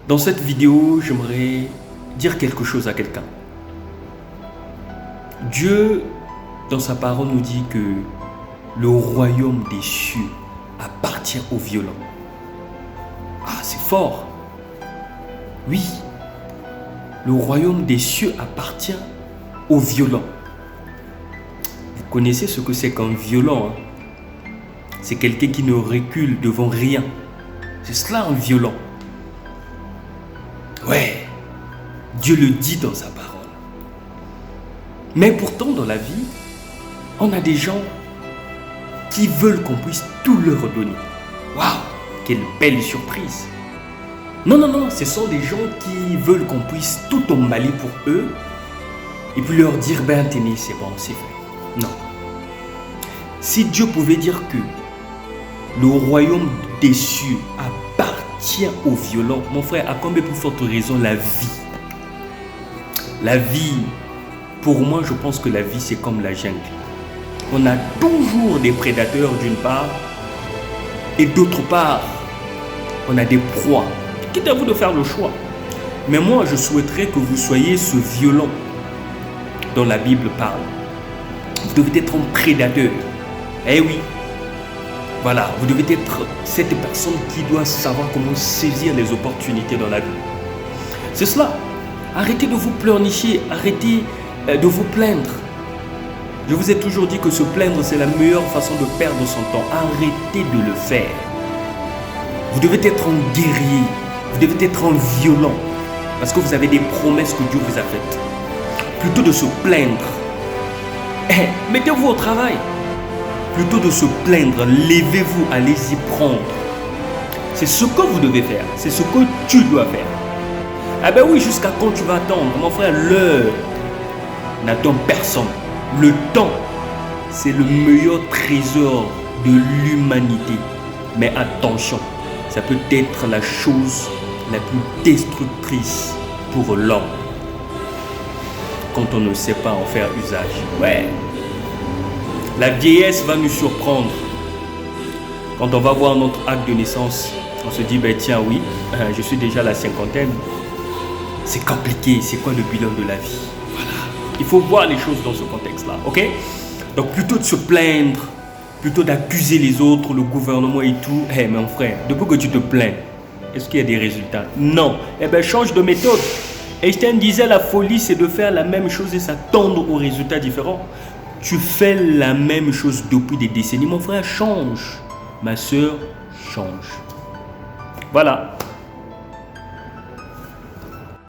Dans cette vidéo, j'aimerais dire quelque chose à quelqu'un. Dieu, dans sa parole, nous dit que le royaume des cieux appartient aux violents. Ah, c'est fort. Oui, le royaume des cieux appartient aux violents. Vous connaissez ce que c'est qu'un violent, hein? C'est quelqu'un qui ne recule devant rien. C'est cela un violent. Ouais, Dieu le dit dans sa parole. Mais pourtant, dans la vie, on a des gens qui veulent qu'on puisse tout leur donner. Waouh, quelle belle surprise. Non, ce sont des gens qui veulent qu'on puisse tout emballer pour eux et puis leur dire, ben tenez, c'est bon, c'est fait. Non. Si Dieu pouvait dire que le royaume des cieux appartient aux violents, mon frère, à combien plus forte raison la vie? La vie, pour moi, je pense que la vie, c'est comme la jungle. On a toujours des prédateurs d'une part, et d'autre part, on a des proies. Quitte à vous de faire le choix. Mais moi, je souhaiterais que vous soyez ce violent dont la Bible parle. Vous devez être un prédateur. Eh oui. Voilà, vous devez être cette personne qui doit savoir comment saisir les opportunités dans la vie. C'est cela. Arrêtez de vous pleurnicher, arrêtez de vous plaindre. Je vous ai toujours dit que se plaindre, c'est la meilleure façon de perdre son temps. Arrêtez de le faire. Vous devez être un guerrier, vous devez être un violent, parce que vous avez des promesses que Dieu vous a faites. Plutôt de se plaindre, mettez-vous au travail. Plutôt de se plaindre, levez-vous, allez-y prendre. C'est ce que vous devez faire, c'est ce que tu dois faire. Ah ben oui, jusqu'à quand tu vas attendre? Mon frère, l'heure n'attend personne. Le temps, c'est le meilleur trésor de l'humanité. Mais attention, ça peut être la chose la plus destructrice pour l'homme. Quand on ne sait pas en faire usage. Ouais. La vieillesse va nous surprendre. Quand on va voir notre acte de naissance, on se dit, ben tiens, oui, je suis déjà à la cinquantaine. C'est compliqué, c'est quoi le bilan de la vie? Voilà. Il faut voir les choses dans ce contexte-là, ok? Donc plutôt de se plaindre, plutôt d'accuser les autres, le gouvernement et tout, mon frère, depuis que tu te plains, est-ce qu'il y a des résultats? Non. Eh bien, change de méthode. Einstein disait, la folie, c'est de faire la même chose et s'attendre aux résultats différents. Tu fais la même chose depuis des décennies. Mon frère, change. Ma soeur, change. Voilà.